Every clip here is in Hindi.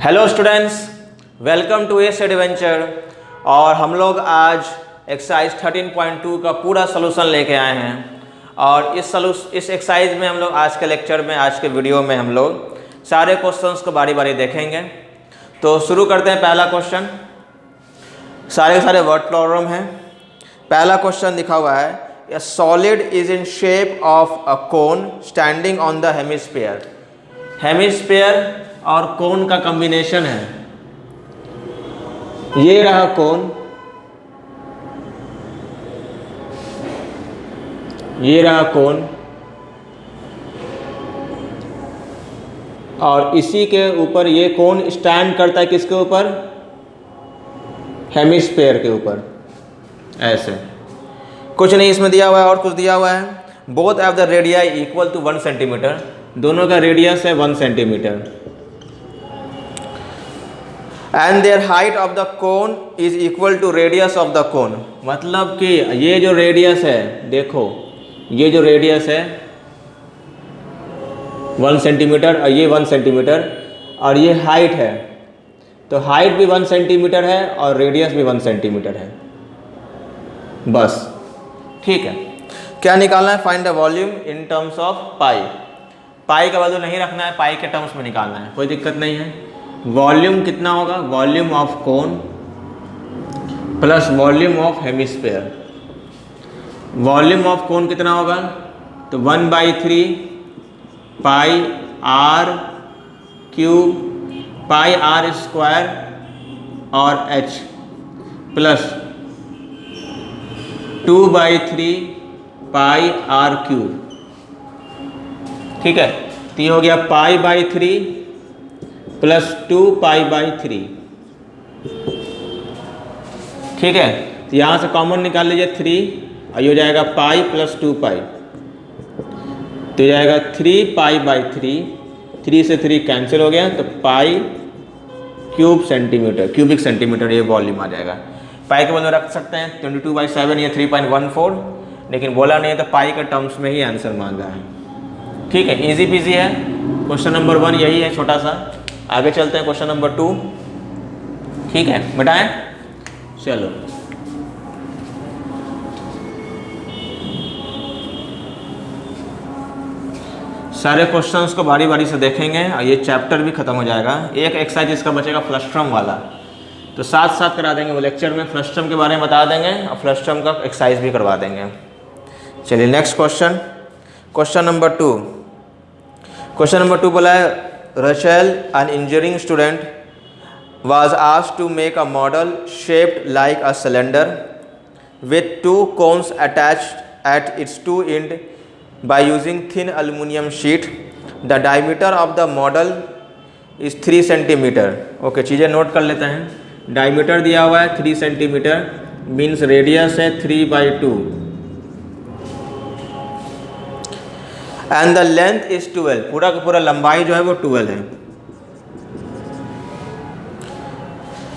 Hello students, welcome to S adventure. और हम लोग आज एक्सरसाइज 13.2 का पूरा सलूशन लेके आए हैं। और इस एक्सरसाइज में हम लोग आज के लेक्चर में, आज के वीडियो में हम लोग सारे क्वेश्चंस को बारी बारी देखेंगे। तो शुरू करते हैं। पहला क्वेश्चन, सारे के सारे वर्ड प्रॉब्लम हैं। पहला क्वेश्चन लिखा हुआ है, ए solid is in shape of a cone standing on the hemisphere. Hemisphere और कोन का कॉम्बिनेशन है। ये रहा कोन, ये रहा कोन, और इसी के ऊपर ये कोन स्टैंड करता है किसके ऊपर? हेमिस्फीयर के ऊपर। ऐसे कुछ नहीं इसमें दिया हुआ है, और कुछ दिया हुआ है। Both of the radii equal to 1 centimetre. दोनों का रेडियस है 1 centimetre. And there height of the cone is equal to radius of the cone. मतलब कि ये जो रेडियस है, देखो ये जो रेडियस है 1 सेंटीमीटर और ये 1 सेंटीमीटर, और ये हाइट है, तो हाइट भी 1 सेंटीमीटर है और रेडियस भी 1 सेंटीमीटर है। बस ठीक है। क्या निकालना है? Find the volume in terms of pi. Pi का वैल्यू नहीं रखना है, पाई के टर्म्स में निकालना है, कोई दिक्कत नहीं है। वॉल्यूम कितना होगा? Volume of cone plus volume of hemisphere. Volume of cone कितना होगा? तो 1/3 pi r cube, pi r square और h plus 2/3 pi r cube. ठीक है, तो ये हो गया पाई/3 प्लस 2π/3। ठीक है, तो यहाँ से कॉमन निकाल लीजिए 3, और ये हो जाएगा पाई प्लस 2π, तो जाएगा 3π/3। 3 से 3 कैंसिल हो गया, तो पाई क्यूब सेंटीमीटर, क्यूबिक सेंटीमीटर ये वॉल्यूम आ जाएगा। पाई के बदले रख सकते हैं 22/7 या 3.14, लेकिन बोला नहीं है तो पाई के टर्म्स में ही आंसर मांगा है। ठीक है, इजी पीजी है। क्वेश्चन नंबर 1 यही है, छोटा सा। आगे चलते हैं क्वेश्चन नंबर 2। ठीक है, मिटाएं। चलो, सारे क्वेश्चंस को बारी बारी से देखेंगे और ये चैप्टर भी खत्म हो जाएगा। एक एक्सरसाइज इसका बचेगा फ्लस्ट्रम वाला, तो साथ साथ करा देंगे। वो लेक्चर में फ्लस्ट्रम के बारे में बता देंगे और फ्लस्ट्रम का एक्सरसाइज भी करवा देंगे। चलिए next question, question number 2। Question number 2 बोला है, Rachel, an engineering student, was asked to make a model shaped like a cylinder with 2 cones attached at its 2 ends by using thin aluminum sheet. The diameter of the model is 3 centimeter. Okay, चीज़ें नोट कर लेते हैं। डायमीटर दिया हुआ है 3 सेंटीमीटर, मीन्स रेडियस है 3/2, एंड द लेंथ इज 12। पूरा का पूरा लंबाई जो है वो 12 है।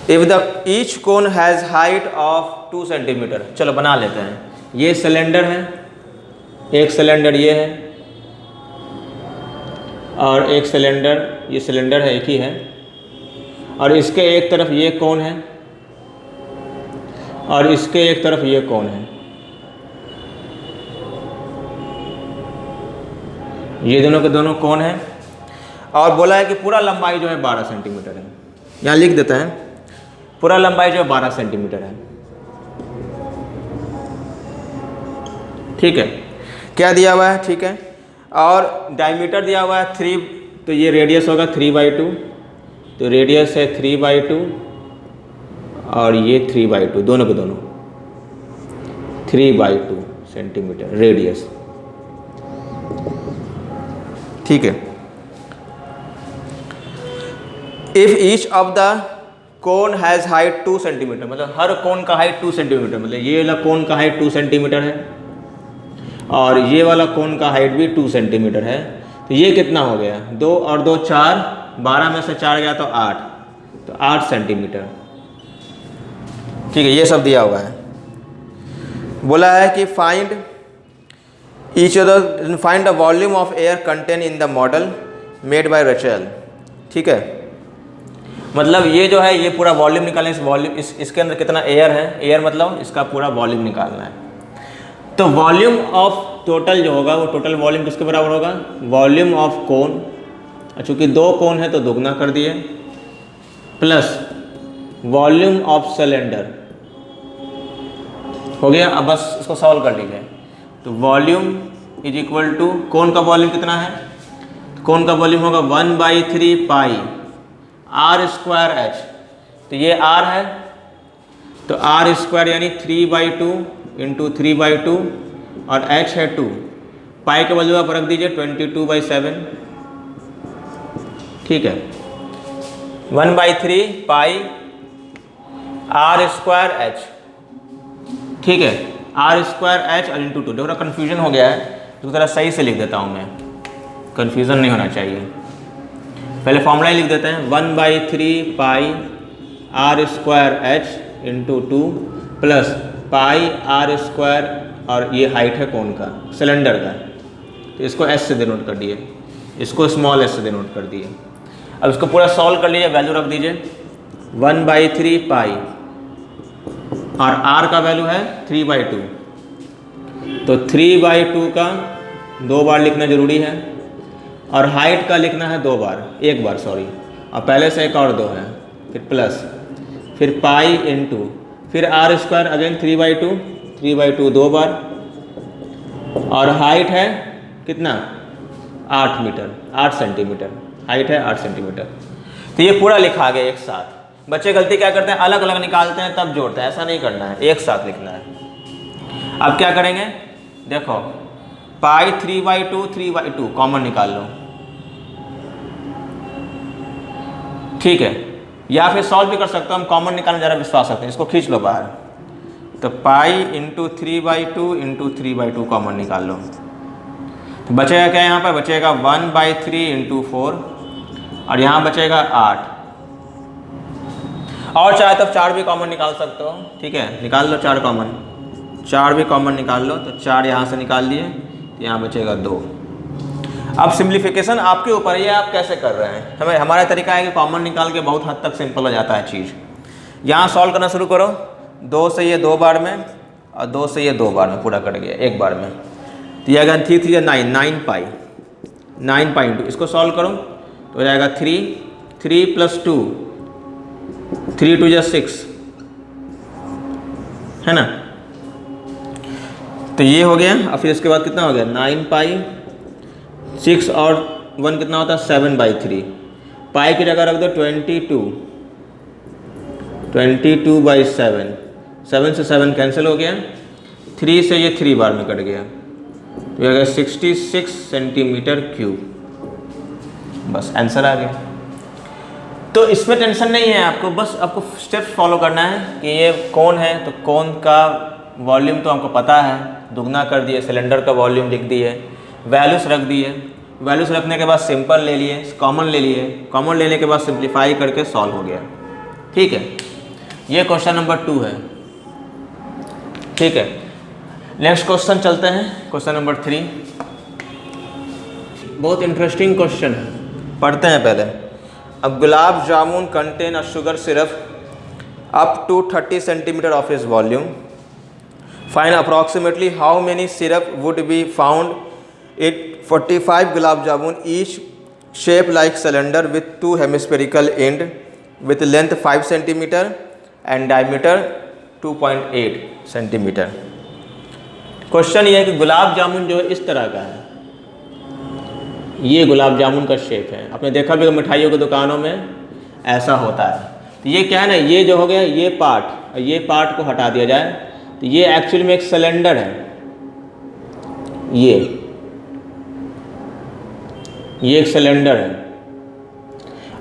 If the each cone has height of 2 centimetre. चलो बना लेते हैं। ये सिलेंडर है, एक सिलेंडर ये है, और एक सिलेंडर, ये सिलेंडर है एक ही है, और इसके एक तरफ ये कोन है और इसके एक तरफ ये कोन है। ये दोनों के दोनों कोन है, और बोला है कि पूरा लंबाई जो है 12 सेंटीमीटर है। यहाँ लिख देते हैं, पूरा लंबाई जो है 12 सेंटीमीटर है। ठीक है, क्या दिया हुआ है? ठीक है, और डायमीटर दिया हुआ है 3, तो ये रेडियस होगा 3/2, तो रेडियस है 3/2 और ये 3/2, दोनों के दोनों 3/2 सेंटीमीटर रेडियस। ठीक है, if each of the cone has height 2 centimetre, मतलब हर कोन का हाइट 2 सेंटीमीटर, मतलब ये वाला कोन का हाइट 2 सेंटीमीटर है और ये वाला कोन का हाइट भी 2 सेंटीमीटर है। तो ये कितना हो गया? 2 और 2 4, 12 में से 4 गया तो 8, तो 8 सेंटीमीटर। ठीक है, ये सब दिया हुआ है। बोला है कि find each other, find the volume of air contained in the model made by Rachel। ठीक है, मतलब ये जो है ये पूरा वॉल्यूम निकालना है, इस वॉल्यूम इसके अंदर कितना एयर है, एयर मतलब इसका पूरा वॉल्यूम निकालना है। तो वॉल्यूम ऑफ टोटल जो होगा वो टोटल वॉल्यूम किसके बराबर होगा, वॉल्यूम ऑफ कोन, चूँकि 2 कोन है तो दुगना कर दिए, प्लस वॉल्यूम ऑफ सिलेंडर हो गया। अब बस इसको सॉल्व कर लीजिए। तो वॉल्यूम इज इक्वल टू कोन का वॉल्यूम कितना है, कोन का वॉल्यूम होगा 1/3 पाई आर स्क्वायर एच। तो ये आर है तो आर स्क्वायर यानी 3/2 इंटू 3/2 और एच है 2, पाई के वैल्यू आप रख दीजिए 22/7। ठीक है, 1/3 पाई आर स्क्वायर एच। ठीक है, आर स्क्वायर एच और इंटू 2। थोड़ा कन्फ्यूजन हो गया है तो ज़रा सही से लिख देता हूँ मैं, कन्फ्यूज़न नहीं होना चाहिए। पहले फॉर्मूला ही लिख देते हैं, 1/3 pi r square h into 2 plus pi r square, और ये हाइट है कौन का, सिलेंडर का, तो इसको एस से डिनोट कर दिए, इसको स्मॉल एस से डिनोट कर दिए। अब इसको पूरा सॉल्व कर लीजिए, वैल्यू रख दीजिए 1/3 पाई और आर का वैल्यू है 3/2, तो 3/2 का 2 बार लिखना जरूरी है और हाइट का लिखना है 2 बार, 1 बार सॉरी, और पहले से एक और 2 है, फिर प्लस, फिर पाई इंटू, फिर आर स्क्वायर अगेन 3/2 2 बार, और हाइट है कितना 8 मीटर, 8 सेंटीमीटर हाइट है, 8 सेंटीमीटर। तो ये पूरा लिखा गया एक साथ। बच्चे गलती क्या करते हैं, अलग अलग निकालते हैं तब जोड़ते हैं, ऐसा नहीं करना है, एक साथ लिखना है। अब क्या करेंगे, देखो पाई 3/2 कॉमन निकाल लो, ठीक है, या फिर सॉल्व भी कर सकते हो, हम कॉमन निकालने ज़रा विश्वास सकते हैं, इसको खींच लो बाहर। तो पाई इंटू 3/2 कॉमन निकाल लो, तो बचेगा क्या, यहाँ पर बचेगा 1/3 इंटू 4 और यहाँ बचेगा 8, और चाहे तब 4 भी कॉमन निकाल सकते हो। ठीक है, निकाल लो 4 कॉमन, 4 भी कॉमन निकाल लो, तो 4 यहाँ से निकाल लिए, तो यहाँ बचेगा 2। अब सिंप्लीफिकेशन आपके ऊपर है, आप कैसे कर रहे हैं। हमारा तरीका है कि कॉमन निकाल के बहुत हद तक सिंपल हो जाता है चीज़। यहाँ सॉल्व करना शुरू करो, 2 से ये 2 बार में और 2 से ये 2 बार में पूरा कट गया, 1 बार में। तो ये अगर 3 9 9 पाई इंटू, इसको सॉल्व करो तो हो जाएगा 3 प्लस 2 3 2 6 है ना। तो ये हो गया। अब फिर इसके बाद कितना हो गया 9 पाई, 6 और 1 कितना होता है 7/3, पाई की जगह रख दो 22/7, 7 से 7 कैंसिल हो गया, 3 से ये 3 बार में कट गया, तो ये 66 सेंटीमीटर क्यूब। बस आंसर आ गया। तो इसमें टेंशन नहीं है आपको, बस आपको स्टेप्स फॉलो करना है कि ये कौन है, तो कौन का वॉल्यूम तो हमको पता है, दुगना कर दिए, सिलेंडर का वॉल्यूम लिख दिए, वैल्यूज रख दिए, वैल्यूज रखने के बाद सिंपल ले लिए, कॉमन ले लिए, कॉमन लेने के बाद सिंप्लीफाई करके सॉल्व हो गया। ठीक है, ये क्वेश्चन नंबर 2 है। ठीक है, नेक्स्ट क्वेश्चन चलते हैं, क्वेश्चन नंबर 3। बहुत इंटरेस्टिंग क्वेश्चन है, पढ़ते हैं पहले। अब gulab jamun contain a sugar syrup up to 30 centimetre of is volume, find approximately how many syrup would be found it 45 gulab jamun each shape like cylinder with 2 hemispherical and with length 5 centimetre and diameter 2.8 centimetre. Question ये है कि गुलाब जामुन जो है इस तरह का है, ये गुलाब जामुन का शेप है, आपने देखा भी मिठाइयों की दुकानों में ऐसा होता है। तो ये क्या है ना, ये जो हो गया ये पार्ट, और ये पार्ट को हटा दिया जाए तो ये एक्चुअली में एक सिलेंडर है, ये एक सिलेंडर है,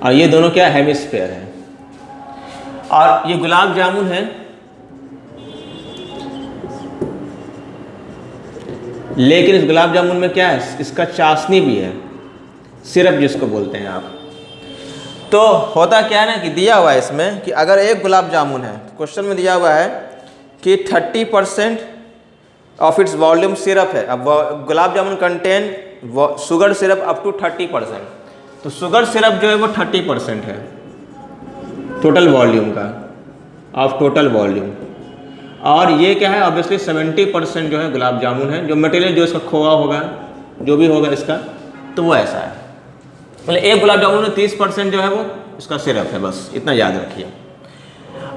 और ये दोनों क्या हेमिस्फीयर है, और ये गुलाब जामुन है। लेकिन इस गुलाब जामुन में क्या है, इसका चाशनी भी है, सिरप जिसको बोलते हैं आप। तो होता क्या है ना कि दिया हुआ है इसमें कि अगर एक गुलाब जामुन है, क्वेश्चन में दिया हुआ है कि 30% ऑफ इट्स वॉल्यूम सिरप है। अब gulab jamun contain sugar syrup up to 30%, तो शुगर सिरप जो है वो 30% है, टोटल वॉल्यूम का, ऑफ टोटल वॉल्यूम। और ये क्या है, ऑब्वियसली 70% जो है गुलाब जामुन है, जो मटेरियल जो इसका खोआ होगा, जो भी होगा इसका, तो वो ऐसा है। मतलब एक गुलाब जामुन में 30% जो है वो इसका सिरप है, बस इतना याद रखिए।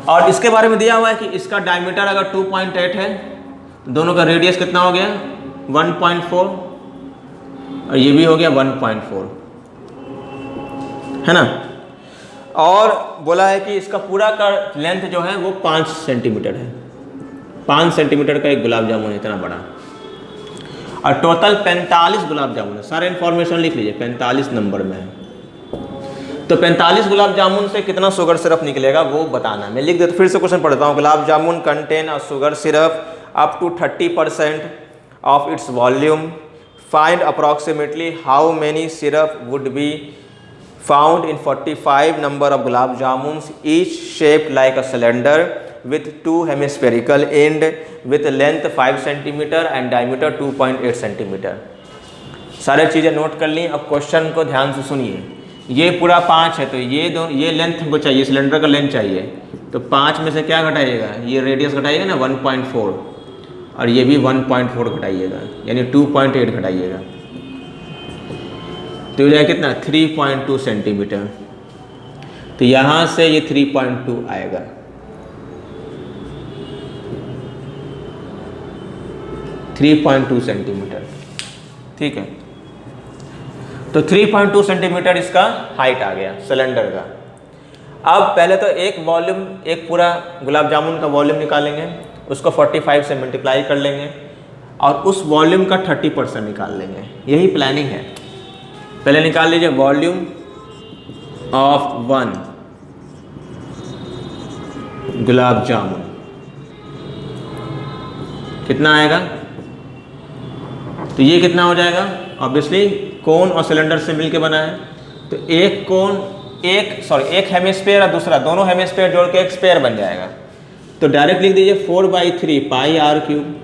और इसके बारे में दिया हुआ है कि इसका डायमीटर अगर 2.8 है, दोनों का रेडियस कितना हो गया 1.4, और ये भी हो गया 1.4, है ना। और बोला है कि इसका पूरा का लेंथ जो है वो 5 सेंटीमीटर है, 5 सेंटीमीटर का एक गुलाब जामुन है, इतना बड़ा। और टोटल 45 गुलाब जामुन है, सारे इन्फॉर्मेशन लिख लीजिए, 45 नंबर में है। तो 45 गुलाब जामुन से कितना शुगर सिरप निकलेगा वो बताना। मैं लिख देता, फिर से क्वेश्चन पढ़ता हूँ। Gulab jamun contain a sugar syrup up to 30% of its volume, find approximately how many syrup would be found in 45 number of gulab jamun, each shaped like a cylinder with 2 hemispherical end with length 5 centimeter and diameter 2.8 centimeter। सारे चीज़ें नोट कर ली। अब क्वेश्चन को ध्यान से सुनिए। ये पूरा 5 है, तो ये लेंथ हमको चाहिए, सिलेंडर का लेंथ चाहिए, तो 5 में से क्या घटाइएगा, ये रेडियस घटाइएगा ना 1.4, और ये भी 1.4 घटाइएगा, यानी 2.8 घटाइएगा, तो हो जाएगा कितना 3.2 सेंटीमीटर। तो यहाँ से ये 3.2 आएगा। थ्री 3.2 सेंटीमीटर, ठीक है। तो 3.2 सेंटीमीटर इसका हाइट आ गया सिलेंडर का। अब पहले तो एक वॉल्यूम, एक पूरा गुलाब जामुन का वॉल्यूम निकालेंगे, उसको 45 से मल्टीप्लाई कर लेंगे, और उस वॉल्यूम का 30% निकाल लेंगे। यही प्लानिंग है। पहले निकाल लीजिए वॉल्यूम ऑफ 1 गुलाब जामुन, कितना आएगा, तो ये कितना हो जाएगा, ऑब्वियसली कोन और सिलेंडर से मिलके बना है, तो एक कोन, एक हेमिस्फीयर और दूसरा, दोनों हेमिस्फीयर जोड़ के एक स्फीयर बन जाएगा। तो डायरेक्ट लिख दीजिए 4/3 पाई आर क्यूब,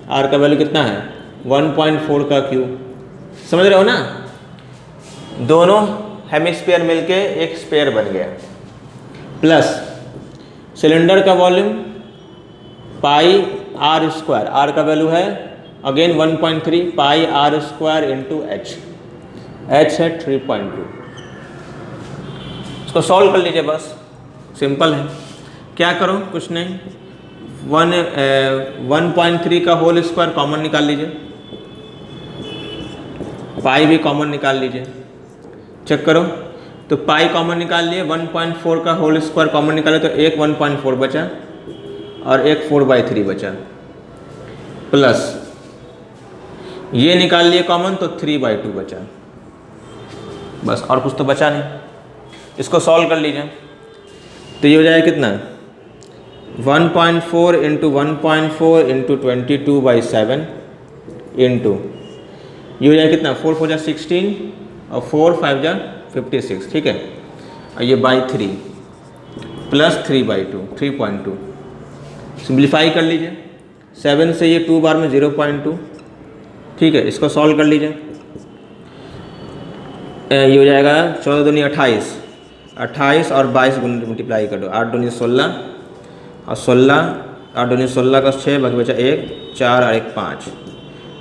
आर का वैल्यू कितना है 1.4 का क्यूब, समझ रहे हो ना। दोनों हेमिस्फीयर मिलके एक स्फीयर बन गया, प्लस सिलेंडर का volume pi r square, r का वैल्यू है again 1.3 pi r square into h, h है 3.2। इसको सॉल्व कर लीजिए, बस सिंपल है। क्या करो, कुछ नहीं, 1.3 का होल स्क्वायर कॉमन निकाल लीजिए, पाई भी कॉमन निकाल लीजिए, चेक करो। तो पाई कॉमन निकाल लिए, 1.4 का होल स्क्वायर कॉमन निकाले, तो एक 1.4 बचा और एक 4/3 बचा, प्लस ये निकाल लिए कॉमन, तो 3/2 बचा, बस और कुछ तो बचा नहीं। इसको सॉल्व कर लीजिए, तो ये हो जाएगा कितना 1.4 इंटू 1.4 इंटू 22/7 इंटू, ये हो जाएगा कितना 4 4 16 और 4 5 56, ठीक है। और ये बाई 3 प्लस 3/2, 3.2, सिंप्लीफाई कर लीजिए। 7 से ये 2 बार में 0.2, ठीक है। इसको सॉल्व कर लीजिए, ये हो जाएगा 14 दूनी 28, 28 और 22 मल्टीप्लाई कर दो, 8 दूनी 16 और 16, 8 दूनी 16 का 6, बाकी बचा 1 4 और 1 5,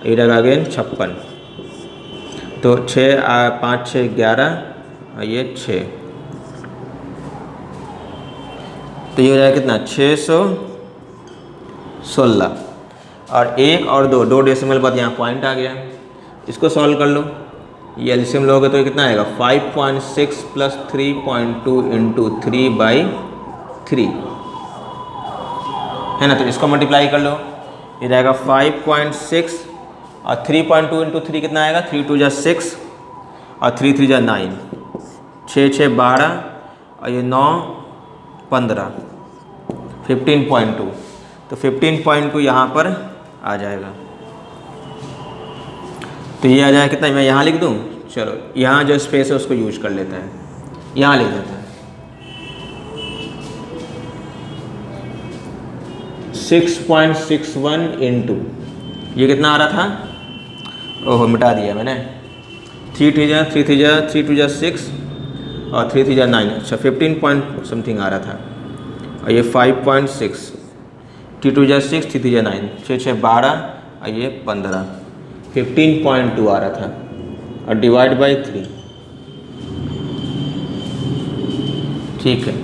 ये जाएगा अगेन 56। तो 6 5 6 11 और ये 6, तो ये हो जाएगा कितना 616, और 1 और 2 डेसिमल बाद यहाँ पॉइंट आ गया। इसको सॉल्व कर लो, ये एलसीएम लोगे तो कितना आएगा 5.6 प्लस 3.2 इंटू 3/3, है ना। तो इसको मल्टीप्लाई कर लो, ये जाएगा 5.6 और 3.2 इंटू 3 कितना आएगा, 3 2 जा 6 और 3 3 जा 9, 6 6 12 और ये 9 15, 15.2। तो 15.2 यहाँ पर आ जाएगा। तो ये आ जाएगा कितना, मैं यहाँ लिख दूँ, चलो यहाँ जो स्पेस है उसको यूज कर लेते हैं, यहाँ लिख देते हैं 6.61 इंटू, ये कितना आ रहा था, ओहो मिटा दिया मैंने, 3 2 जा 6 और 3 3 जा 9, अच्छा 15 पॉइंट समथिंग आ रहा था, और ये 5.6, 3 2 जा 6, 3 3 जा 9, 6 6 12, और ये 15, 15.2 आ रहा था, और डिवाइड बाई 3। ठीक है,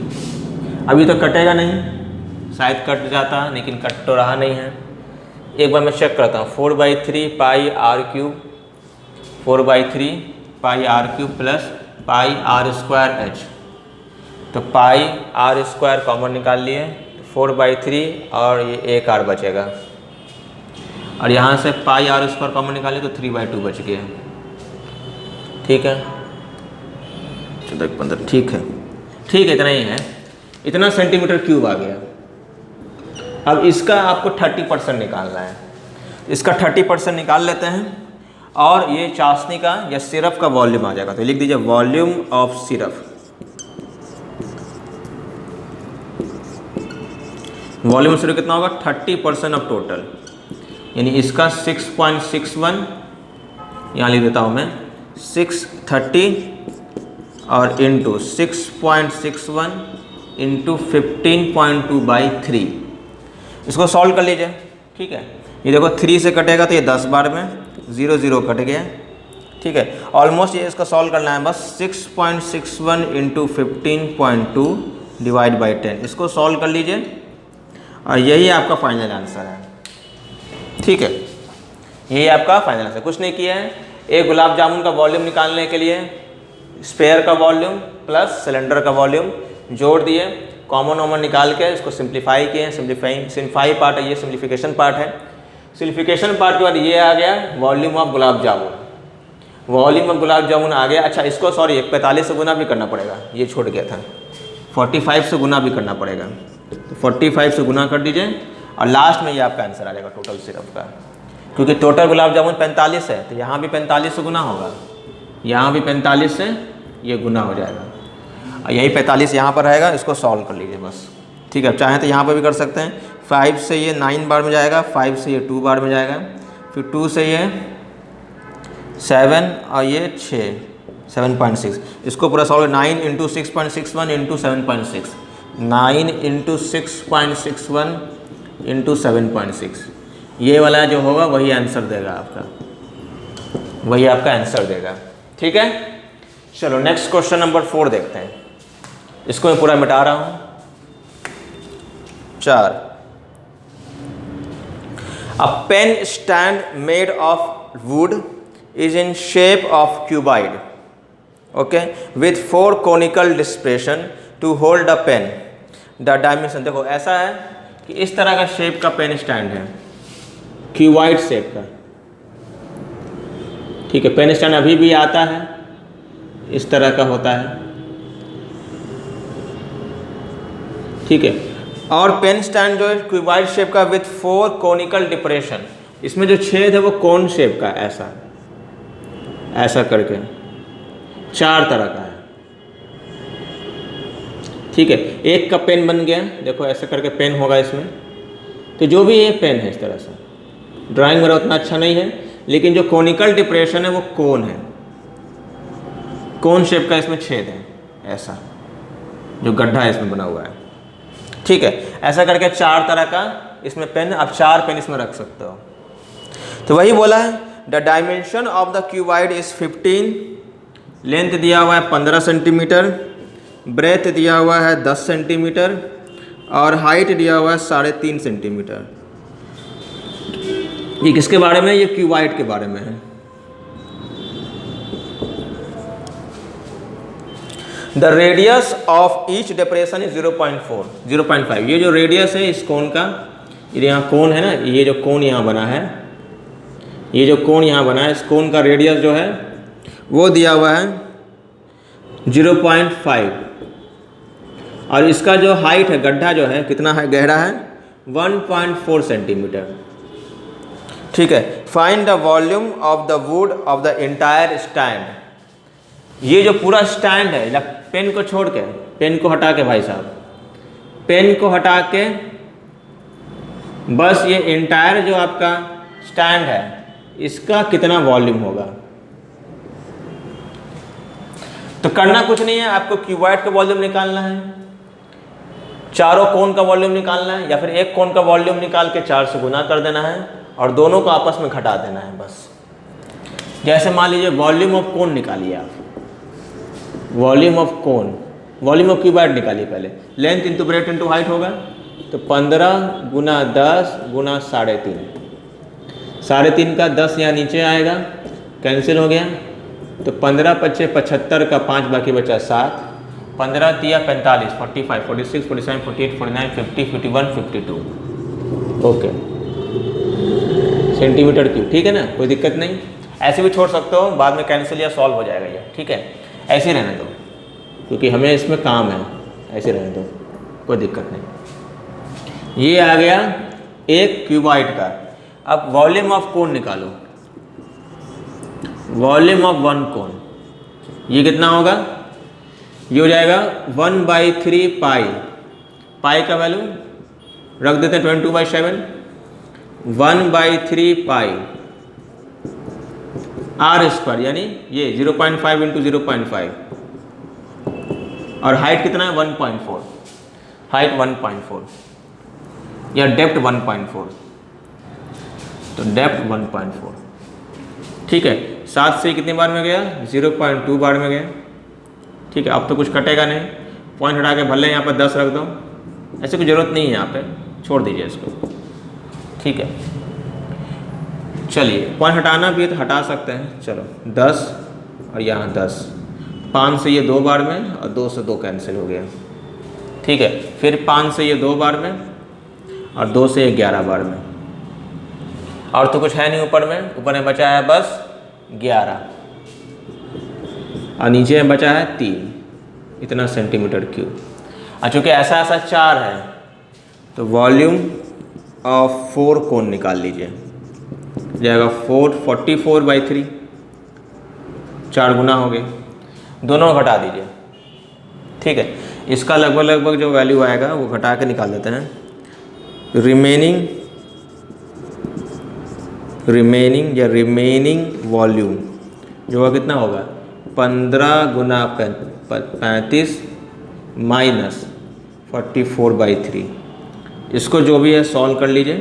अभी तो कटेगा नहीं, शायद कट जाता लेकिन कट तो रहा नहीं है। एक बार मैं चेक करता हूँ, 4/3 pi r cube, 4/3 pi r cube plus pi r square h, तो पाई आर स्क्वायर कॉमन निकाल लिए, 4/3 और ये एक आर बचेगा, और यहाँ से पाई आर स्क्वायर कॉमन निकाले तो 3/2 बच गया। ठीक है, 14 15, ठीक है, ठीक है, इतना ही है, इतना सेंटीमीटर क्यूब आ गया। अब इसका आपको 30% निकालना है, इसका 30% निकाल लेते हैं, और ये चाशनी का या सिरप का वॉल्यूम आ जाएगा, तो लिख दीजिए volume of syrup. Volume syrup कितना होगा, 30% ऑफ टोटल, यानी इसका 6.61, यहाँ लिख देता हूँ मैं 630 और इंटू 6.61 इंटू 15.2/3, इसको सॉल्व कर लीजिए। ठीक है, ये देखो 3 से कटेगा तो ये 10 बार में 0 0 कट गया। ठीक है, ऑलमोस्ट ये इसका सॉल्व करना है बस, 6.61 इंटू 15.2 डिवाइड बाई 10, इसको सॉल्व कर लीजिए, और यही आपका फाइनल आंसर है। ठीक है, यही आपका फाइनल आंसर, कुछ नहीं किया है। एक गुलाब जामुन का वॉल्यूम निकालने के लिए स्पेयर का वॉल्यूम प्लस सिलेंडर का वॉल्यूम जोड़ दिए, कॉमन वॉमन निकाल के इसको सिंप्लीफाई किए, सिंप्लीफाई पार्ट है ये, सिंप्लीफिकेशन पार्ट है। सिंप्लीफिकेशन पार्ट के बाद ये आ गया volume of gulab jamun, volume of gulab jamun आ गया। अच्छा, इसको सॉरी 45 से गुना भी करना पड़ेगा, ये छूट गया था, 45 से गुना भी करना पड़ेगा, तो 45 से गुना कर दीजिए, और लास्ट में ये आपका आंसर आ जाएगा टोटल सिरप का, क्योंकि टोटल गुलाब जामुन 45 है, तो यहाँ भी 45 से गुना होगा, यहाँ भी 45 से ये गुना हो जाएगा, और यही 45 यहाँ पर रहेगा, इसको सॉल्व कर लीजिए बस। ठीक है, चाहें तो यहाँ पर भी कर सकते हैं, 5 से ये 9 बार में जाएगा, 5 से ये 2 बार में जाएगा, फिर 2 से ये 7 और ये 6, 7.6, इसको पूरा solve, 9 into 6.61 into 7.6, 9 into 6.61 into 7.6, ये वाला जो होगा वही आंसर देगा आपका, वही आपका आंसर देगा। ठीक है, चलो नेक्स्ट क्वेश्चन नंबर 4 देखते हैं, इसको मैं पूरा मिटा रहा हूँ। 4, a pen stand made of wood is in shape of cuboid, okay, with 4 conical dispersion to hold the pen. The dimension, देखो ऐसा है कि इस तरह का शेप का पेन स्टैंड है, क्यूबॉइड शेप का। ठीक है, पेन स्टैंड अभी भी आता है, इस तरह का होता है। ठीक है, और पेन स्टैंड जो है क्यूबॉइड शेप का विथ 4 कोनिकल डिप्रेशन, इसमें जो छेद है वो कोन शेप का, ऐसा ऐसा करके 4 तरह का है। ठीक है, एक का पेन बन गया, देखो ऐसे करके पेन होगा इसमें, तो जो भी ये पेन है इस तरह से, ड्राइंग मेरा उतना अच्छा नहीं है, लेकिन जो कोनिकल डिप्रेशन है वो कोन है, कोन शेप का इसमें छेद है, ऐसा जो गड्ढा है इसमें बना हुआ है। ठीक है, ऐसा करके 4 तरह का इसमें पेन, आप 4 पेन इसमें रख सकते हो। तो वही बोला है, the dimension of the cuboid is 15, length दिया हुआ है 15 सेंटीमीटर, ब्रेथ दिया हुआ है 10 सेंटीमीटर, और हाइट दिया हुआ है 3.5 सेंटीमीटर। ये किसके बारे में, ये क्यूबॉइड के बारे में है। The radius of each depression is 0.4, 0.5, ये जो रेडियस है इस कोन का, ये यहाँ कोन है ना, ये जो कोन यहाँ बना है, ये जो कोन यहाँ बना है, इस कोन का रेडियस जो है वो दिया हुआ है 0.5, और इसका जो हाइट है, गड्ढा जो है कितना है, गहरा है 1.4 सेंटीमीटर। ठीक है, find the volume of the wood of the entire stand, ये जो पूरा स्टैंड है, पेन को छोड़ के, पेन को हटा के भाई साहब, पेन को हटा के बस ये एंटायर जो आपका स्टैंड है, इसका कितना वॉल्यूम होगा। तो करना कुछ नहीं है, आपको क्यूबॉइड का वॉल्यूम निकालना है, चारों कोण का वॉल्यूम निकालना है, या फिर एक कोण का वॉल्यूम निकाल के 4 से गुना कर देना है और दोनों को आपस में घटा देना है बस। जैसे मान लीजिए वॉल्यूम ऑफ कोण निकालिए आप, वॉल्यूम ऑफ कोण, वॉल्यूम ऑफ क्यूबॉइड निकालिए पहले, length into breadth into height होगा, तो 15 गुना 10 गुना 3.5, 3.5 का 10 यहाँ नीचे आएगा, कैंसिल हो गया, तो 15 पच्चे 75 का 5 बाकी बचा 7, 15 तिया 45, 45, 46, 47, 48, 49, 50, 51, 52, ओके सेंटीमीटर क्यूब। ठीक है ना, कोई दिक्कत नहीं, ऐसे भी छोड़ सकते हो, बाद में कैंसिल या सॉल्व हो जाएगा ये। ठीक है, ऐसे ही रहने दो क्योंकि हमें इसमें काम है, ऐसे रहने दो, कोई दिक्कत नहीं। ये आ गया एक क्यूबॉइड का। अब वॉल्यूम ऑफ कोण निकालो, वॉल्यूम ऑफ वन कोण, ये कितना होगा, ये हो जाएगा 1/3 पाई, पाई का वैल्यू रख देते हैं 22/7, 1/3 पाई आर स्क्वायर, यानी ये 0.5 इंटू 0.5, और हाइट कितना है 1.4, हाइट 1.4 या डेप्थ 1.4, तो डेप्थ 1.4। ठीक है, 7 से कितनी बार में गया, 0.2 बार में गया। ठीक है, अब तो कुछ कटेगा नहीं, पॉइंट हटा के भले यहाँ पर 10 रख दो, ऐसे कोई ज़रूरत नहीं है, यहाँ पे छोड़ दीजिए इसको। ठीक है, चलिए पॉइंट हटाना भी है तो हटा सकते हैं, चलो 10 और यहाँ 10, 5 से ये 2 बार में और 2 से 2 कैंसिल हो गया। ठीक है, फिर 5 से ये 2 बार में और 2 से 11 बार में, और तो कुछ है नहीं ऊपर में बचा है बस 11, और नीचे में बचा है 3, इतना सेंटीमीटर क्यूब। और चूँकि ऐसा 4 है तो वॉल्यूम ऑफ 4 कोण निकाल लीजिए, जाएगा 44/3, 4 गुना हो गए, दोनों घटा दीजिए। ठीक है, इसका लगभग जो वैल्यू आएगा वो घटा के निकाल देते हैं। रिमेनिंग वॉल्यूम जो होगा कितना होगा, 15 गुना 35 माइनस 44/3। इसको जो भी है सॉल्व कर लीजिए,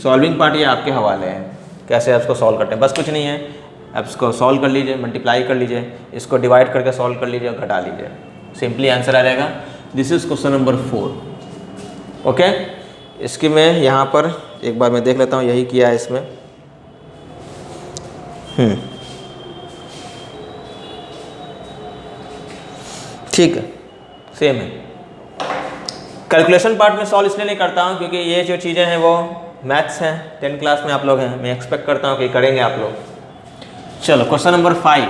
सॉल्विंग पार्ट ये आपके हवाले है, कैसे आप इसको सॉल्व करते हैं, बस कुछ नहीं है, आप इसको सॉल्व कर लीजिए, मल्टीप्लाई कर लीजिए, इसको डिवाइड करके सॉल्व कर लीजिए और घटा लीजिए, सिंपली आंसर आ जाएगा। This is question number 4। Okay, इसकी मैं यहाँ पर एक बार मैं देख लेता हूँ, यही किया है इसमें। ठीक है, सेम है। कैलकुलेशन पार्ट में सॉल्व इसलिए नहीं करता हूँ क्योंकि ये जो चीज़ें हैं वो मैथ्स हैं, 10th क्लास में आप लोग हैं, मैं एक्सपेक्ट करता हूँ कि करेंगे आप लोग। चलो question number 5,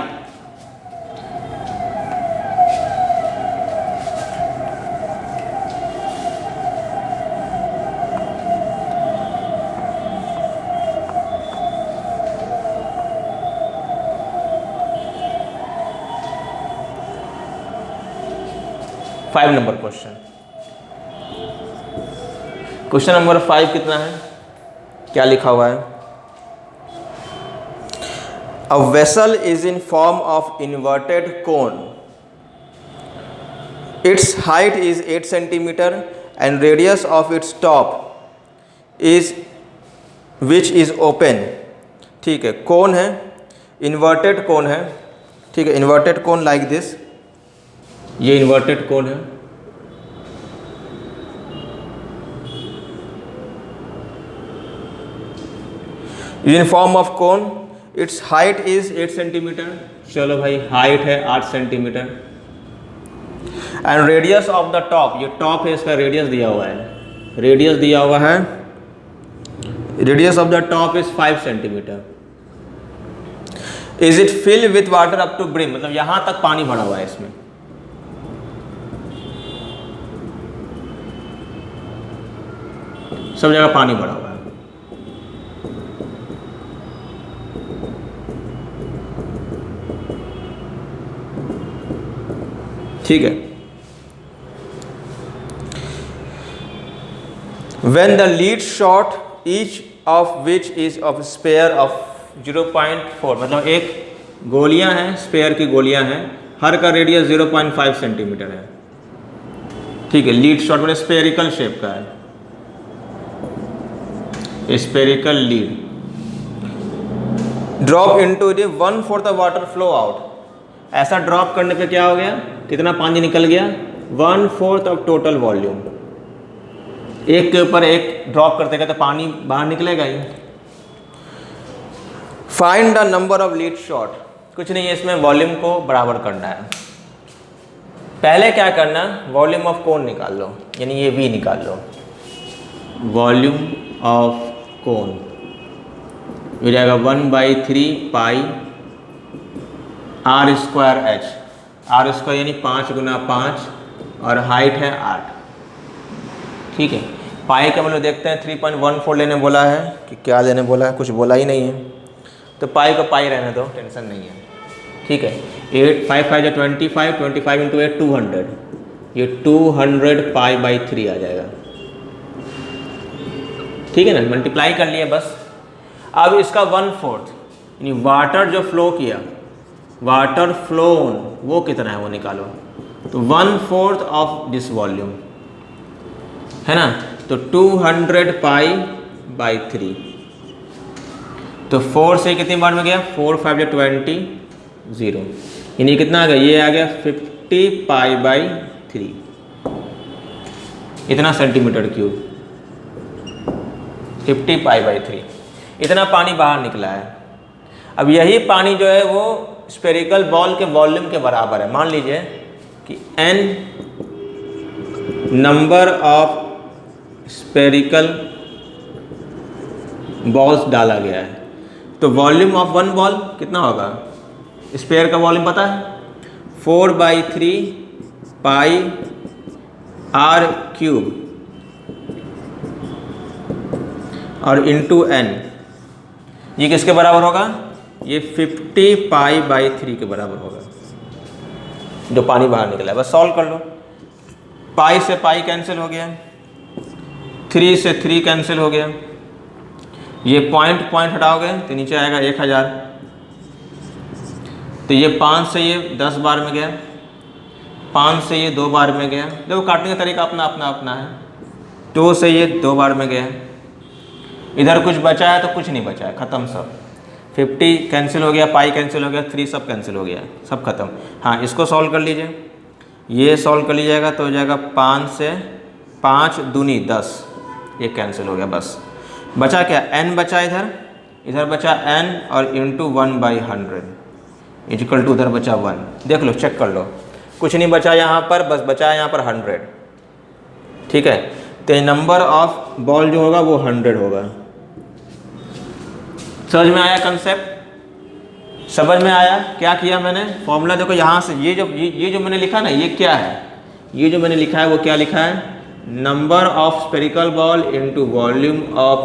number question. Question number 5 कितना है, क्या लिखा हुआ है, a vessel is in form of inverted cone, it's height is 8 centimetre and radius of its top is which is open. ठीक है, कोन है, इन्वर्टेड कोन है। ठीक है, इन्वर्टेड कोन लाइक दिस, ये इन्वर्टेड कोन है। In form of cone, it's height is 8 centimetre, चलो भाई हाइट है 8 centimetre, and radius of the top, ये टॉप है, इसका रेडियस दिया हुआ है, रेडियस दिया हुआ है, radius of the top is 5 centimetre. Is it fill with water up to brim, मतलब यहां तक पानी भरा हुआ है इसमें। सब जगह पानी भरा हुआ है। ठीक है, when the lead shot each of which is of spare of 0.4, मतलब एक गोलियां हैं, स्पेयर की गोलियां हैं हर का रेडियस 0.5 सेंटीमीटर है। ठीक है, लीड शॉट में स्पेरिकल शेप का है, spherical lead. Drop into it 1/4 of water flow out. ऐसा ड्रॉप करने पे क्या हो गया, कितना पानी निकल गया, 1/4 ऑफ टोटल वॉल्यूम। एक के ऊपर एक ड्रॉप करते गए तो पानी बाहर निकलेगा ही। Find the number of lead shot. कुछ नहीं है, इसमें वॉल्यूम को बराबर करना है। पहले क्या करना, वॉल्यूम ऑफ कोन निकाल लो, यानी ये V निकाल लो। वॉल्यूम ऑफ कोन हो जाएगा 1/3 पाई r square h। r square यानी 5 गुना 5 और हाइट है 8। ठीक है, पाई का मतलब देखते हैं 3.14 लेने बोला है कि क्या लेने बोला है, कुछ बोला ही नहीं है, तो पाई को पाई रहने दो, टेंशन नहीं है। ठीक है, 8 5 5 25, 25 इंटू 8 200, ये 200 पाई/3 आ जाएगा। ठीक है ना, मल्टीप्लाई कर लिए बस। अब इसका 1/4 यानी वाटर जो फ्लो किया, वाटर फ्लोन वो कितना है वो निकालो। तो 1/4 ऑफ दिस वॉल्यूम है ना, तो 200 पाई/3। तो 4 से कितनी बार में गया, 4 5 20, 0, यानी कितना आ गया, ये आ गया 50 पाई/3, इतना सेंटीमीटर क्यूब, 50 पाई/3, इतना पानी बाहर निकला है। अब यही पानी जो है वो स्पेरिकल बॉल के वॉल्यूम के बराबर है। मान लीजिए कि n number of spherical balls डाला गया है, तो वॉल्यूम ऑफ वन बॉल कितना होगा, स्पेयर का वॉल्यूम पता है, 4/3 पाई r³ और इंटू n, ये किसके बराबर होगा, ये 50 पाई/3 के बराबर होगा, जो पानी बाहर निकला है। बस सॉल्व कर लो। पाई से पाई कैंसिल हो गया, 3 से 3 कैंसिल हो गया, ये पॉइंट हटाओगे तो नीचे आएगा 1000। तो ये 5 से ये 10 बार में गया, 5 से ये 2 बार में गया। देखो काटने का तरीका अपना है। 2 से ये 2 बार में गया, इधर कुछ बचा है तो कुछ नहीं बचा है, ख़त्म सब। 50 कैंसिल हो गया, पाई कैंसिल हो गया, 3 सब कैंसिल हो गया, सब खत्म। हाँ, इसको सॉल्व कर लीजिए, ये सॉल्व कर लीजिएगा तो हो जाएगा 5 से 5 दूनी 10, ये कैंसिल हो गया। बस बचा क्या, n बचा, इधर बचा n और इंटू 1/100 इक्वल टू उधर बचा 1। देख लो, चेक कर लो, कुछ नहीं बचा यहाँ पर, बस बचा है यहाँ पर 100। ठीक है, तो नंबर ऑफ बॉल जो होगा वो 100 होगा। समझ में आया कंसेप्ट, समझ में आया। क्या किया मैंने, फॉर्मूला देखो यहाँ से, ये जो मैंने लिखा ना, ये क्या है, ये जो मैंने लिखा है वो क्या लिखा है, number of spherical ball into volume of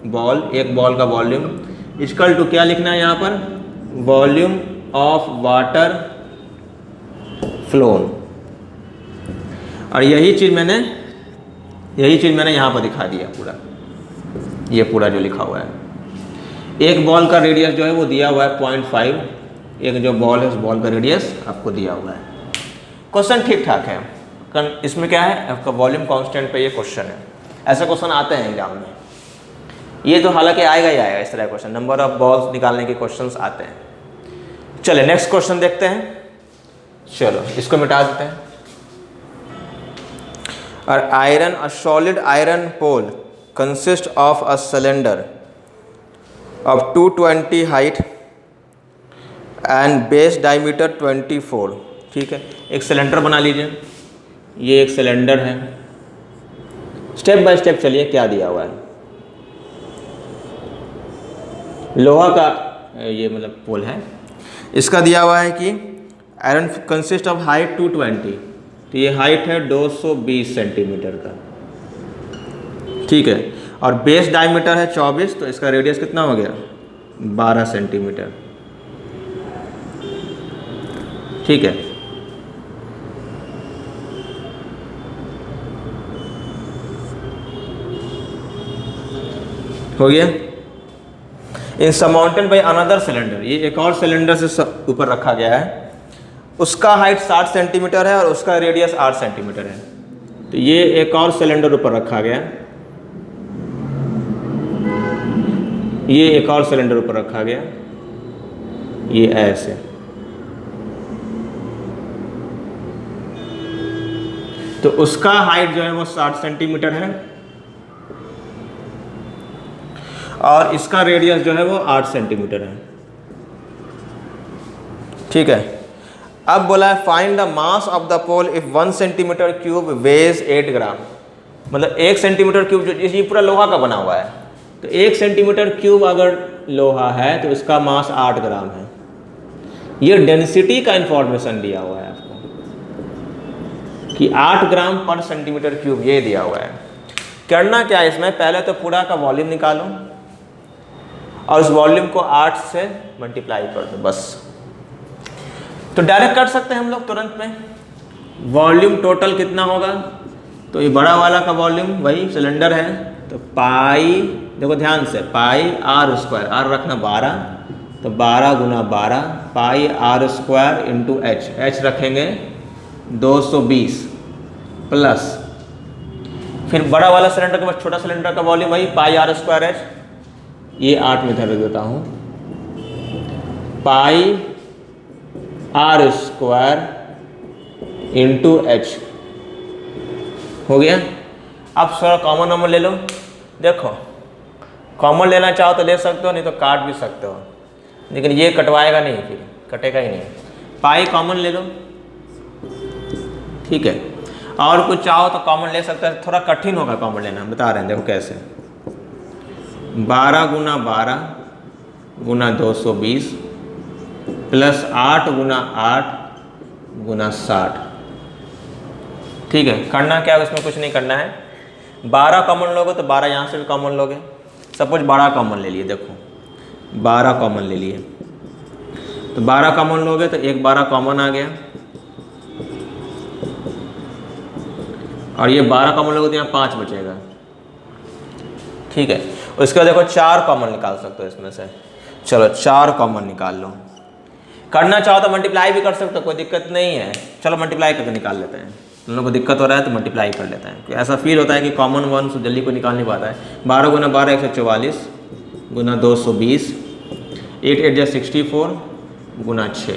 ball, एक बॉल का वॉल्यूम इक्वल टू क्या लिखना है यहाँ पर, वॉल्यूम ऑफ वाटर फ्लोन। और यही चीज़ मैंने यहाँ पर दिखा दिया पूरा, ये पूरा जो लिखा हुआ है। एक बॉल का रेडियस जो है वो दिया हुआ है 0.5, एक जो बॉल है उस बॉल का रेडियस आपको दिया हुआ है। क्वेश्चन ठीक ठाक है, इसमें क्या है, आपका वॉल्यूम कांस्टेंट पे ये क्वेश्चन है। ऐसे क्वेश्चन आते हैं एग्जाम में, ये तो हालांकि आएगा ही आएगा, इस तरह क्वेश्चन नंबर ऑफ बॉल्स निकालने के क्वेश्चंस आते हैं। चले नेक्स्ट क्वेश्चन देखते हैं, चलो इसको मिटा देते हैं। और iron, a solid iron pole consist of a cylinder of 220 height and base diameter 24। ठीक है, एक सिलेंडर बना लीजिए, ये एक सिलेंडर है। स्टेप बाय स्टेप चलिए, क्या दिया हुआ है, लोहा का ये मतलब पोल है, इसका दिया हुआ है कि आयरन कंसिस्ट ऑफ हाइट 220, तो ये हाइट है 220 सेंटीमीटर का। ठीक है, और बेस डायमीटर है 24, तो इसका रेडियस कितना हो गया, 12 सेंटीमीटर। ठीक है, हो गया। इन सरमाउंटेड बाय अनदर सिलेंडर, ये एक और सिलेंडर से ऊपर रखा गया है, उसका हाइट 60 सेंटीमीटर है और उसका रेडियस 8 सेंटीमीटर है। तो ये एक और सिलेंडर ऊपर रखा गया, ये एक और सिलेंडर ऊपर रखा गया, ये ऐसे। तो उसका हाइट जो है वो 60 सेंटीमीटर है और इसका रेडियस जो है वो 8 सेंटीमीटर है। ठीक है। अब बोला है find the mass of the pole if 1 centimetre cube weighs 8 gram. मतलब 1 सेंटीमीटर क्यूब जो ये पूरा लोहा का बना हुआ है, तो 1 सेंटीमीटर क्यूब अगर लोहा है तो इसका मास 8 ग्राम है। ये डेंसिटी का इंफॉर्मेशन दिया हुआ है आपको कि 8 ग्राम पर सेंटीमीटर क्यूब, ये दिया हुआ है। करना क्या है इसमें, पहले तो पूरा का वॉल्यूम निकालो और उस वॉल्यूम को 8 से मल्टीप्लाई कर दो बस। तो डायरेक्ट कर सकते हैं हम लोग तुरंत में। वॉल्यूम टोटल कितना होगा, तो ये बड़ा वाला का वॉल्यूम वही सिलेंडर है, तो पाई, देखो ध्यान से, पाई आर स्क्वायर, आर रखना 12, तो 12 गुना 12 pi r square into h, h रखेंगे 220 प्लस फिर बड़ा वाला सिलेंडर के बाद छोटा सिलेंडर का वॉल्यूम वही पाई आर स्क्वायर एच, ये 8 में धर देता हूँ, पाई आर स्क्वायर इंटू एच हो गया। अब थोड़ा कॉमन नंबर ले लो, देखो कॉमन लेना चाहो तो ले सकते हो, नहीं तो काट भी सकते हो, लेकिन ये कटवाएगा नहीं, फिर कटेगा ही नहीं। पाई कॉमन ले लो, ठीक है। और कुछ चाहो तो कॉमन ले सकते हैं, थोड़ा कठिन होगा कॉमन लेना, बता रहे हैं देखो कैसे। 12 गुना 12 गुना 220 प्लस 8 गुना 8 गुना 60। ठीक है, करना क्या है उसमें, कुछ नहीं करना है। 12 कॉमन लोगे तो 12 यहाँ से भी कॉमन लोगे, सपोज 12 कॉमन ले लिए, देखो 12 कॉमन ले लिए, तो 12 कॉमन लोगे तो एक 12 कॉमन आ गया, और ये 12 कॉमन लोगे तो यहाँ 5 बचेगा। ठीक है, उसके बाद देखो 4 कॉमन निकाल सकते हो इसमें से, चलो 4 कॉमन निकाल लो। करना चाहो तो मल्टीप्लाई भी कर सकते हो, कोई दिक्कत नहीं है। चलो मल्टीप्लाई करके निकाल लेते हैं, तुम लोग को दिक्कत हो रहा है तो मल्टीप्लाई कर लेते हैं, ऐसा फील होता है कि कॉमन वन से जल्दी कोई निकाल नहीं पाता है। 12 गुना 12 144 गुना 220, 8 8 64 गुना 6,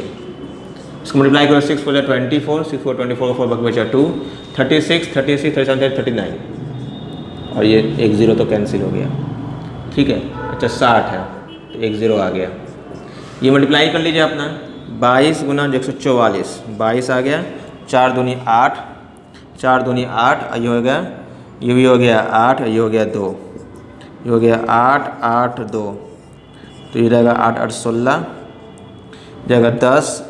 इसको मल्टीप्लाई करो, 6 4 24, 6 4 24 4 बाकी बचा 2, 36 36 37 39, और ये 1 0 तो कैंसिल हो गया। ठीक है, अच्छा 60 है तो 1 0 आ गया। ये मल्टीप्लाई कर लीजिए अपना, 22 गुना 144, 22 आ गया, 4 दूनी 8, 4 दूनी 8, ये हो गया, ये भी हो गया 8, ये हो गया 2, ये हो गया 8 8 2, तो ये रहेगा 8 8 16, रहेगा 10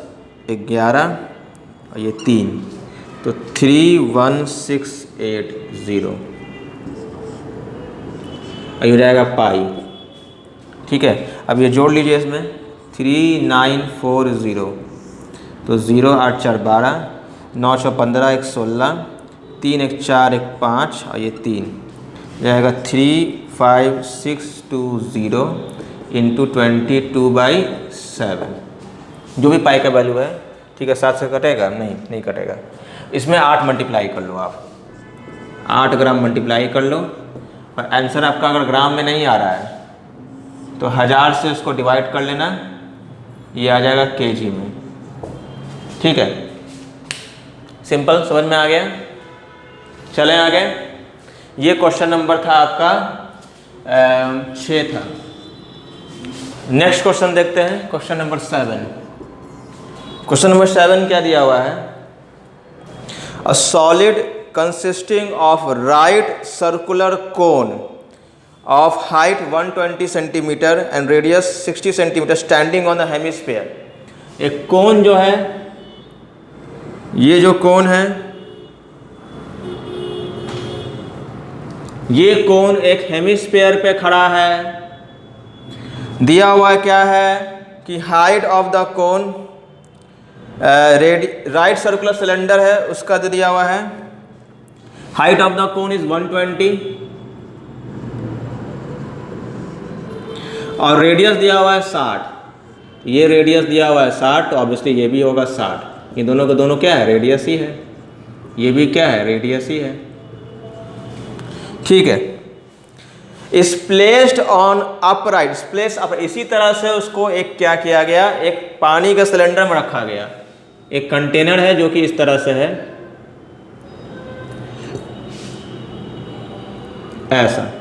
11 और ये 3, तो 31680, और ये रहेगा पाई। ठीक है, अब ये जोड़ लीजिए इसमें 3940, तो 0 8 4 12, 9 6 15 1 16, 3 1 4 1 5 और ये 3 रहेगा 35620 इंटू 22/7, जो भी पाई का वैल्यू है। ठीक है, 7 से कटेगा नहीं कटेगा। इसमें 8 मल्टीप्लाई कर लो, आप 8 ग्राम मल्टीप्लाई कर लो, और आंसर आपका अगर ग्राम में नहीं आ रहा है तो 1000 से उसको डिवाइड कर लेना, ये आ जाएगा केजी में। ठीक है, सिंपल, समझ में आ गया। चलें आगे, ये क्वेश्चन नंबर था आपका 6 था। नेक्स्ट क्वेश्चन देखते हैं, क्वेश्चन नंबर 7। क्वेश्चन नंबर 7 क्या दिया हुआ है, a solid consisting of right circular cone of height 120 centimetre and radius 60 centimetre standing on the hemisphere. एक कोन जो है, ये जो कोन है, ये कोन एक हेमिस्फीयर पे खड़ा है। दिया हुआ क्या है कि height of the cone, right circular cylinder है उसका दिया हुआ है, height of the cone is 120 और रेडियस दिया हुआ है 60। ये रेडियस दिया हुआ है 60, तो ऑब्वियसली ये भी होगा 60। ये दोनों का दोनों क्या है, रेडियस ही है, ये भी क्या है, रेडियस ही है। ठीक है, इस placed on upright, place up, इसी तरह से उसको एक क्या किया गया, एक पानी का सिलेंडर में रखा गया, एक कंटेनर है जो कि इस तरह से है, ऐसा।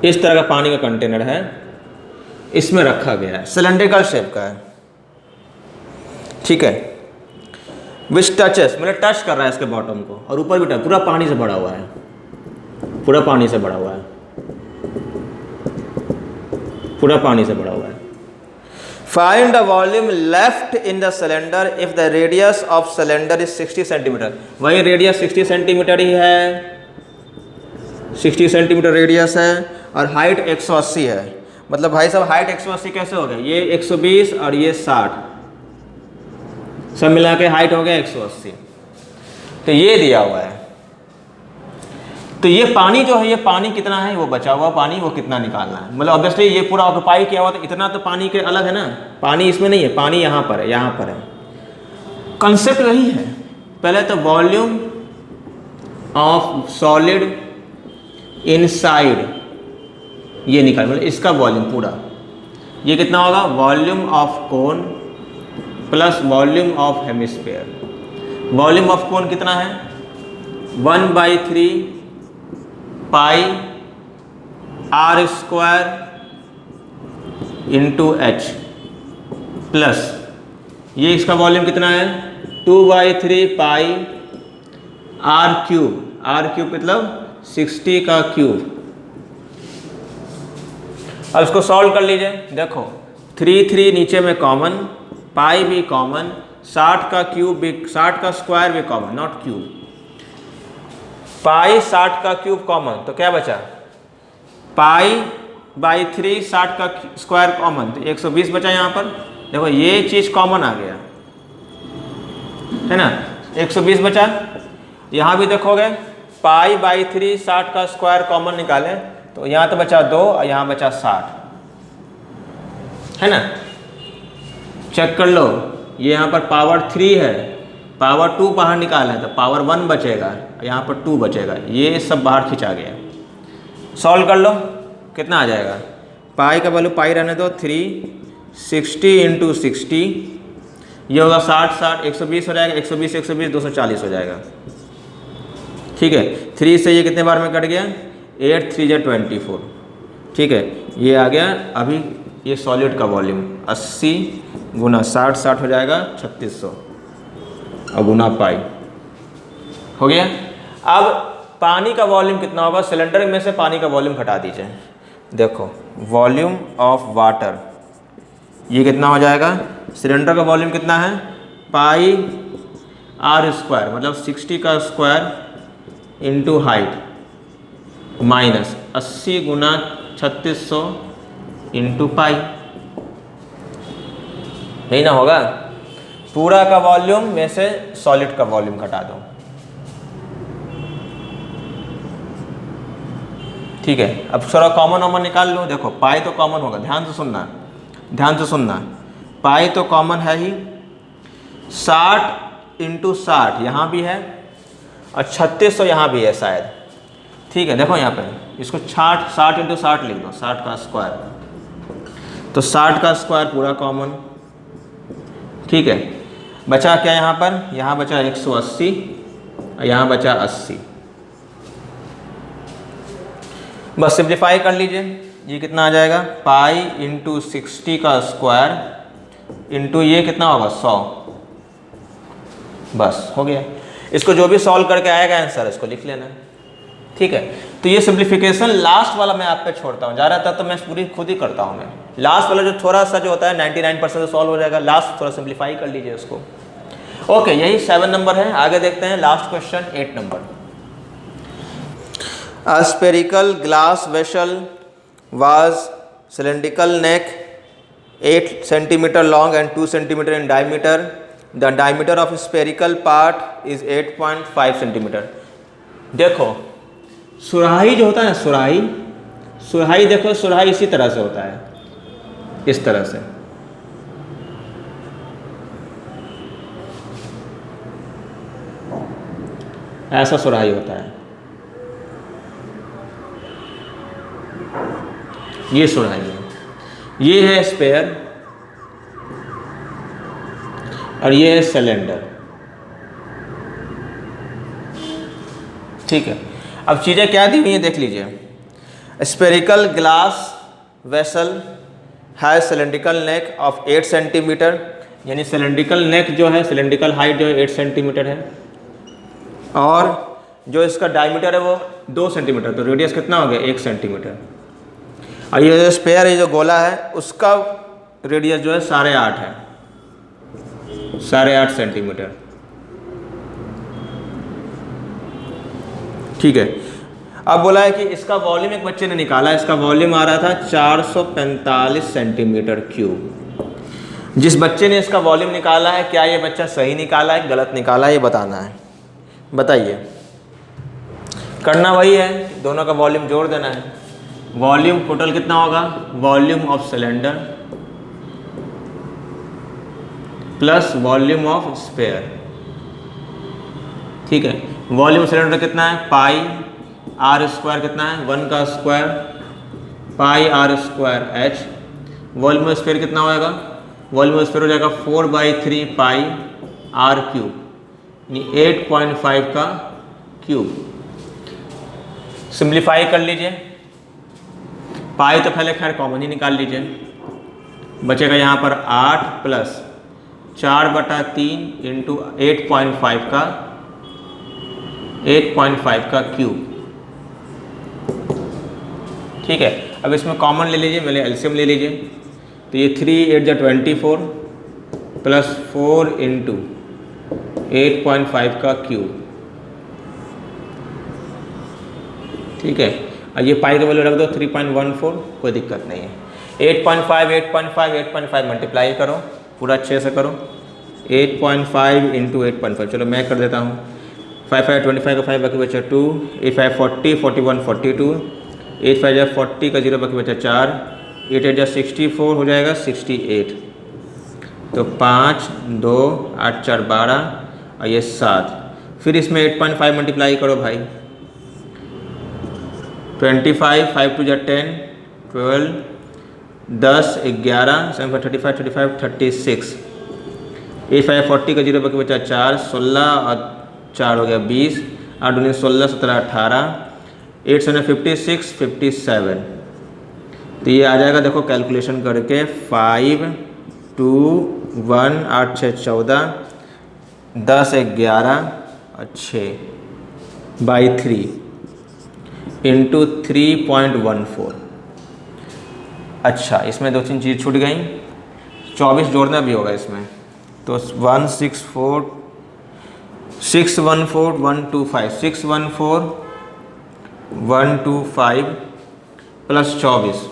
इस तरह का पानी का कंटेनर है, इसमें रखा गया है, सिलेंड्रिकल शेप का है। ठीक है, विच टचेस, मतलब टच कर रहा है इसके बॉटम को, और ऊपर भी टच, पूरा पानी से भरा हुआ है, पूरा पानी से भरा हुआ है, पूरा पानी से भरा हुआ है। Find the volume left in the cylinder if the radius of cylinder is 60 centimetre. वही रेडियस 60 सेंटीमीटर ही है, 60 सेंटीमीटर रेडियस है, और हाइट 180 है। मतलब भाई साहब हाइट 180 कैसे हो गया, ये 120 और ये 60, सब मिला के हाइट हो गया 180। तो ये दिया हुआ है, तो ये पानी जो है, ये पानी कितना है, वो बचा हुआ पानी वो कितना निकालना है। मतलब ऑब्वियसली ये पूरा ऑक्यूपाई किया हुआ, तो इतना तो पानी के अलग है ना, पानी इसमें नहीं है, पानी यहाँ पर है, यहाँ पर है। कंसेप्ट वही है, पहले तो वॉल्यूम ऑफ सॉलिड इनसाइड ये निकाल, मतलब इसका वॉल्यूम पूरा, ये कितना होगा, volume of cone plus volume of hemisphere. Volume of cone कितना है, 1/3 pi r square into h, plus ये इसका वॉल्यूम कितना है, 2/3 पाई आर क्यूब मतलब 60 का क्यूब। अब इसको सॉल्व कर लीजिए, देखो 3 नीचे में कॉमन, पाई भी कॉमन, 60 का क्यूब भी, 60 का स्क्वायर भी कॉमन, नॉट क्यूब, पाई 60 का क्यूब कॉमन, तो क्या बचा, पाई/3 60 का स्क्वायर कॉमन, तो 120 बचा यहाँ पर। देखो ये चीज़ कॉमन आ गया है ना, 120 बचा। यहाँ भी देखोगे पाई/3 60 का स्क्वायर कॉमन निकाले, तो यहाँ तो बचा 2 और यहाँ बचा 60, है ना। चेक कर लो, ये यहाँ पर पावर 3 है, पावर 2 बाहर निकाला है, तो पावर 1 बचेगा, यहाँ पर 2 बचेगा, ये सब बाहर खिंचा गया। सॉल्व कर लो, कितना आ जाएगा, पाई का वैल्यू पाई रहने दो, 360 इंटू 60, ये होगा 60 120 हो जाएगा, 120 120 240 हो जाएगा। ठीक है, 3 से ये कितने बार में कट गया, 8 3 × 24। ठीक है, ये आ गया। अभी ये सॉलिड का वॉल्यूम 80 गुना 60 हो जाएगा 3600 और गुना पाई हो गया। अब पानी का वॉल्यूम कितना होगा, सिलेंडर में से पानी का वॉल्यूम घटा दीजिए। देखो वॉल्यूम ऑफ वाटर ये कितना हो जाएगा, सिलेंडर का वॉल्यूम कितना है, पाई आर स्क्वायर मतलब 60 का स्क्वायर इंटू हाइट माइनस 80 गुना 3600 इंटू पाई, यही ना होगा। पूरा का वॉल्यूम में से सॉलिड का वॉल्यूम घटा दो। ठीक है, अब थोड़ा कॉमन निकाल लो। देखो पाई तो कॉमन होगा, ध्यान से सुनना, ध्यान से सुनना। पाई तो कॉमन है ही, 60 इंटू 60 यहाँ भी है और 3600 यहाँ भी है शायद। ठीक है, देखो यहाँ पे इसको 60 इंटू 60 लिख दो, 60 का स्क्वायर, तो 60 का स्क्वायर पूरा कॉमन। ठीक है, बचा क्या यहाँ पर, यहाँ बचा 180 और यहाँ बचा 80। बस सिंप्लीफाई कर लीजिए, ये कितना आ जाएगा, पाई इंटू 60 का स्क्वायर इंटू ये कितना होगा 100, बस हो गया। इसको जो भी सॉल्व करके आएगा आंसर इसको लिख लेना। ठीक है, तो ये सिंप्लीफिकेशन लास्ट वाला मैं आप पे छोड़ता हूँ, ज़्यादातर तो मैं पूरी खुद ही करता हूँ। मैं लास्ट वाला जो थोड़ा सा जो होता है 99% सॉल्व हो जाएगा, लास्ट थोड़ा सिंप्लीफाई कर लीजिए उसको। ओके, यही 7 नंबर है। आगे देखते हैं last question 8 number. A spherical glass vessel was cylindrical neck 8 cm long and 2 cm in diameter the diameter of spherical part is 8.5 centimetre. देखो सुराही जो होता है ना, सुराही देखो, सुराही इसी तरह से होता है, इस तरह से। ऐसा सुराही होता है, ये सुराही है, ये है स्पेयर और ये है सिलेंडर। ठीक है, अब चीज़ें क्या दी हुई हैं देख लीजिए। स्पेरिकल ग्लास वेसल है सिलेंड्रिकल नेक ऑफ 8 सेंटीमीटर, यानी सिलेंड्रिकल नेक जो है, सिलेंड्रिकल हाइट जो है 8 सेंटीमीटर है, और जो इसका डायमीटर है वो 2 सेंटीमीटर, तो रेडियस कितना हो गया 1 सेंटीमीटर। और ये जो स्पेयर है, जो गोला है, उसका रेडियस जो है 8.5 है, 8.5 सेंटीमीटर। ठीक है, अब बोला है कि इसका वॉल्यूम एक बच्चे ने निकाला, इसका वॉल्यूम आ रहा था 445 सेंटीमीटर क्यूब। जिस बच्चे ने इसका वॉल्यूम निकाला है, क्या ये बच्चा सही निकाला है गलत निकाला है, ये बताना है। बताइए, करना वही है, दोनों का वॉल्यूम जोड़ देना है। वॉल्यूम टोटल कितना होगा, volume of cylinder plus volume of sphere. ठीक है, वॉल्यूम सिलेंडर कितना है, पाई आर स्क्वायर कितना है, 1 का square pi r square h. Volume sphere कितना हो जाएगा, वॉल्यूम स्पेयर हो जाएगा 4/3 पाई आर क्यूब, यानी 8.5 का क्यूब। सिंप्लीफाई कर लीजिए, पाई तो पहले खैर कॉमन ही निकाल लीजिए, बचेगा यहाँ पर 8 प्लस 4/3 इंटू 8.5 का क्यूब। ठीक है, अब इसमें कॉमन ले लीजिए, पहले एलसीएम ले लीजिए, तो ये 3 8 24 प्लस 4 इंटू 8.5 का क्यूब। ठीक है, और ये पाई का वैल्यू रख दो 3.14, कोई दिक्कत नहीं है। 8.5 मल्टीप्लाई करो, पूरा अच्छे से करो, 8.5 इंटू 8.5, चलो मैं कर देता हूँ। 5 5 25 का 5 बाकी बचा 2, 8 5 40 41 42, 8 5 जा 40 का 0 बाकी बचा 4, 8 8 जा 64 हो जाएगा 68, तो 5 2 8 4 12 और ये 7। फिर इसमें 8.5 मल्टीप्लाई करो भाई, 25 5 2 जा 10 12 10 11 7 5 35 35 36, 8 5 40 का 0 बाकी बचा 4 16 और 4 हो गया 20, 8 19 16 17 18, 8 7 56 57। तो ये आ जाएगा, देखो कैलकुलेशन करके 5 2 1 8 6 14 10 11 और 6/3 इंटू 3.14। अच्छा, इसमें 2-3 चीज़ छूट गई, 24 जोड़ना भी होगा इसमें, तो 614 125 614 प्लस 24,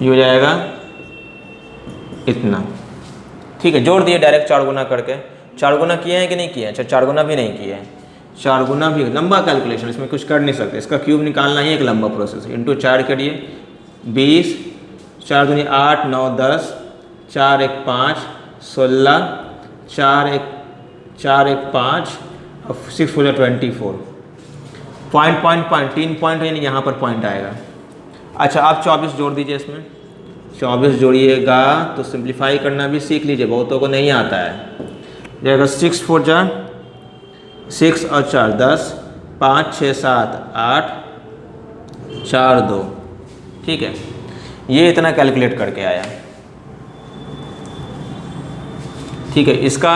ये हो जाएगा इतना। ठीक है, जोड़ दिए डायरेक्ट 4 गुना करके। 4 गुना किए हैं कि नहीं किए हैं, अच्छा 4 गुना भी नहीं किए हैं, 4 गुना भी लंबा कैलकुलेशन, इसमें कुछ कर नहीं सकते, इसका क्यूब निकालना ही एक लंबा प्रोसेस है। इंटू 4 करिए 20, 4 दूनी 8 9 10, 4 1 5 16, 4 1 5 और 6 4 24। पॉइंट 3 पॉइंट यानी यहाँ पर पॉइंट आएगा। अच्छा, आप 24 जोड़ दीजिए इसमें, 24 जोड़िएगा तो सिंप्लीफाई करना भी सीख लीजिए, बहुतों को नहीं आता है। जाएगा 6 4 जा 6 और 4 10, 5 6 7 8 4 2। ठीक है, ये इतना कैलकुलेट करके आया। ठीक है, इसका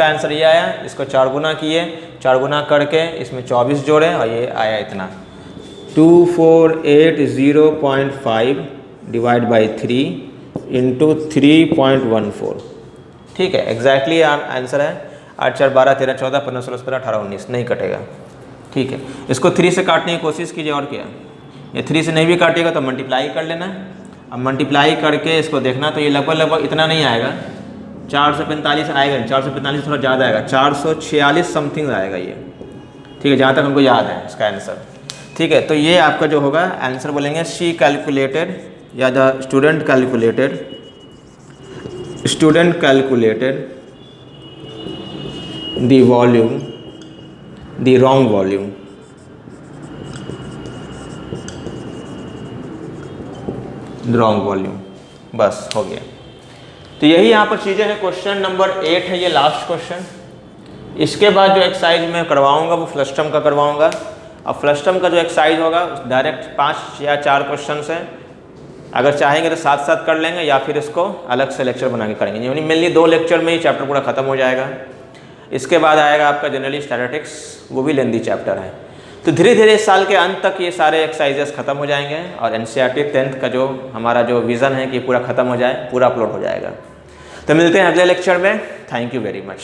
आंसर ये आया, इसको 4 गुना किए, 4 गुना करके इसमें 24 जोड़े और ये आया इतना 2480.5 डिवाइड बाई 3 इंटू 3.14। ठीक है, एग्जैक्टली आंसर है। 8 4 12 13 14 15 16 17 18 19 नहीं कटेगा। ठीक है, इसको 3 से काटने की कोशिश कीजिए, और क्या, ये 3 से नहीं भी काटेगा तो मल्टीप्लाई कर लेना। अब मल्टीप्लाई करके इसको देखना, तो ये लगभग इतना नहीं आएगा, 445 आएगा, 445 थोड़ा ज़्यादा आएगा, 446 समथिंग आएगा ये, ठीक है, जहाँ तक हमको याद है इसका आंसर। ठीक है, तो ये आपका जो होगा आंसर बोलेंगे शी कैलकुलेटेड या the student calculated the volume, the wrong volume. Wrong volume, बस हो गया। तो यही यहाँ पर चीज़ें हैं। क्वेश्चन नंबर 8 है ये लास्ट क्वेश्चन। इसके बाद जो एक्सरसाइज मैं करवाऊँगा वो फ्लस्टम का करवाऊँगा। अब फ्लस्टम का जो एक्सरसाइज होगा डायरेक्ट 5 या 4 क्वेश्चन हैं, अगर चाहेंगे तो साथ साथ कर लेंगे या फिर इसको अलग से लेक्चर बना के करेंगे, यानी मेनली 2 लेक्चर में ही चैप्टर पूरा खत्म हो जाएगा। इसके बाद आएगा आपका जनरली स्टैटिस्टिक्स, वो भी लेंदी चैप्टर है। तो धीरे धीरे इस साल के अंत तक ये सारे एक्सरसाइजेस खत्म हो जाएंगे और एनसीईआरटी 10th का जो हमारा जो विज़न है कि पूरा खत्म हो जाए, पूरा अपलोड हो जाएगा। तो मिलते हैं अगले लेक्चर में। Thank you very much.